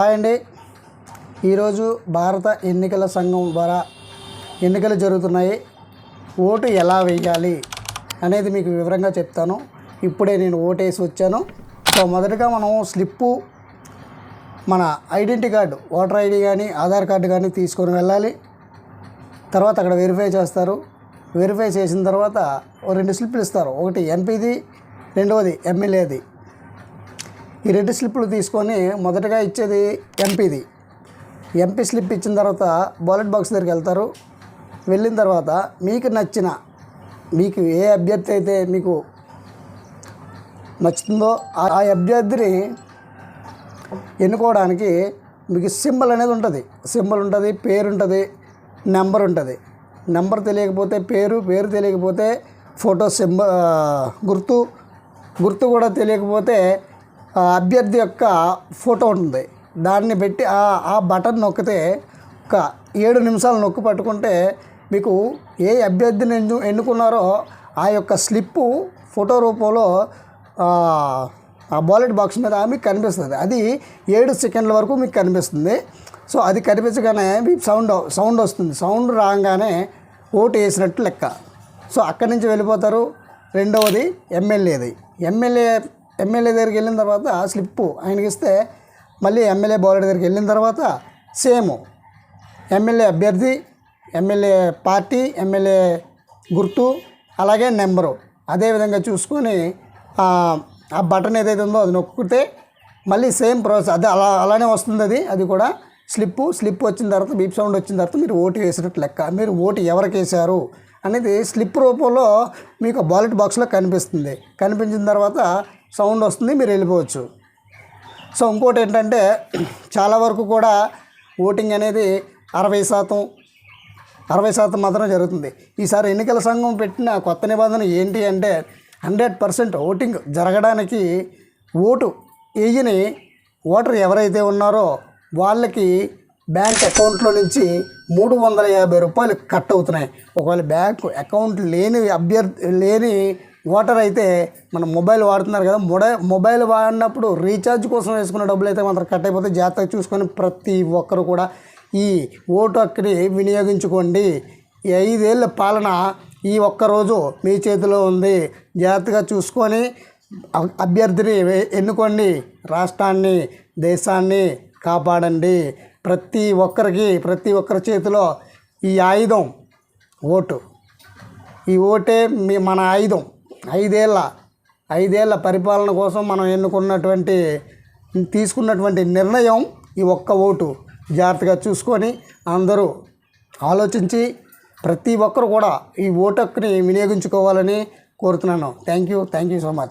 Hi అండి. ఈరోజు భారత ఎన్నికల సంఘం ద్వారా ఎన్నికలు జరుగుతున్నాయి. ఓటు ఎలా వేయాలి అనేది మీకు వివరంగా చెప్తాను. ఇప్పుడే నేను ఓటు వేసి వచ్చాను. సో మొదటగా మనం స్లిప్పు, మన ఐడెంటిటీ కార్డు, ఓటర్ ఐడి కానీ ఆధార్ కార్డు కానీ తీసుకొని వెళ్ళాలి. తర్వాత అక్కడ వెరిఫై చేస్తారు. వెరిఫై చేసిన తర్వాత 2 స్లిప్పులు ఇస్తారు. ఒకటి ఎంపీది, రెండవది ఎమ్మెల్యేది. ఈ 2 స్లిప్పులు తీసుకొని మొదటగా ఇచ్చేది ఎంపీది. ఎంపీ స్లిప్ ఇచ్చిన తర్వాత బ్యాలెట్ బాక్స్ దగ్గరికి వెళ్తారు. వెళ్ళిన తర్వాత మీకు ఏ అభ్యర్థి అయితే మీకు నచ్చుతుందో ఆ అభ్యర్థిని ఎన్నుకోవడానికి మీకు సింబల్ అనేది ఉంటుంది. సింబల్ ఉంటుంది, పేరు ఉంటుంది, నెంబర్ ఉంటుంది. నెంబర్ తెలియకపోతే పేరు తెలియకపోతే ఫోటో గుర్తు కూడా తెలియకపోతే అభ్యర్థి యొక్క ఫోటో ఉంటుంది. దాన్ని పెట్టి ఆ బటన్ నొక్కితే ఒక 7 నిమిషాలు నొక్కి పట్టుకుంటే మీకు ఏ అభ్యర్థిని ఎన్నుకున్నారో ఆ యొక్క స్లిప్పు ఫోటో రూపంలో ఆ బ్యాలెట్ బాక్స్ మీద మీకు కనిపిస్తుంది. అది 7 సెకండ్ల వరకు మీకు కనిపిస్తుంది. సో అది కనిపించగానే మీకు సౌండ్ వస్తుంది. సౌండ్ రాగానే ఓటు వేసినట్టు లెక్క. సో అక్కడి నుంచి వెళ్ళిపోతారు. రెండవది ఎమ్మెల్యే దగ్గరికి వెళ్ళిన తర్వాత స్లిప్పు ఆయనకి ఇస్తే మళ్ళీ ఎమ్మెల్యే బ్యాలెట్ దగ్గరికి వెళ్ళిన తర్వాత సేమ్ ఎమ్మెల్యే అభ్యర్థి, ఎమ్మెల్యే పార్టీ, ఎమ్మెల్యే గుర్తు, అలాగే నెంబరు అదేవిధంగా చూసుకొని ఆ బటన్ ఏదైతే ఉందో అది నొక్కితే మళ్ళీ సేమ్ ప్రాసెస్ అది అలానే వస్తుంది. అది కూడా స్లిప్ వచ్చిన తర్వాత బీప్ సౌండ్ వచ్చిన తర్వాత మీరు ఓటు వేసినట్టు లెక్క. మీరు ఓటు ఎవరికి వేశారు అనేది స్లిప్ రూపంలో మీకు బ్యాలెట్ బాక్స్లో కనిపిస్తుంది. కనిపించిన తర్వాత సౌండ్ వస్తుంది, మీరు వెళ్ళిపోవచ్చు. సో ఇంకోటి ఏంటంటే చాలా వరకు కూడా ఓటింగ్ అనేది 60% మాత్రమే జరుగుతుంది. ఈసారి ఎన్నికల సంఘం పెట్టిన కొత్త నిబంధన ఏంటి అంటే 100% ఓటింగ్ జరగడానికి ఓటు వేయని ఓటర్ ఎవరైతే ఉన్నారో వాళ్ళకి బ్యాంక్ అకౌంట్లో నుంచి 350 రూపాయలు కట్ అవుతున్నాయి. ఒకవేళ బ్యాంక్ అకౌంట్ లేని ఓటర్ అయితే మన మొబైల్ వాడుతున్నారు కదా, మొబైల్ వాడినప్పుడు రీఛార్జ్ కోసం వేసుకున్న డబ్బులు అయితే మాత్రం కట్ అయిపోతే జాగ్రత్తగా చూసుకొని ప్రతి ఒక్కరు కూడా ఈ ఓటు హక్కుని వినియోగించుకోండి. ఈ 5 ఏళ్ళ పాలన ఈ ఒక్కరోజు మీ చేతిలో ఉంది. జాగ్రత్తగా చూసుకొని అభ్యర్థిని ఎన్నుకోండి. రాష్ట్రాన్ని, దేశాన్ని కాపాడండి. ప్రతి ఒక్కరి చేతిలో ఈ ఆయుధం ఓటు. ఈ ఓటే మన ఆయుధం. 5 ఏళ్ళ పరిపాలన కోసం మనం తీసుకున్నటువంటి నిర్ణయం ఈ ఒక్క ఓటు. జాగ్రత్తగా చూసుకొని అందరూ ఆలోచించి ప్రతి ఒక్కరు కూడా ఈ ఓటు హక్కుని వినియోగించుకోవాలని కోరుతున్నాను. Thank you so much.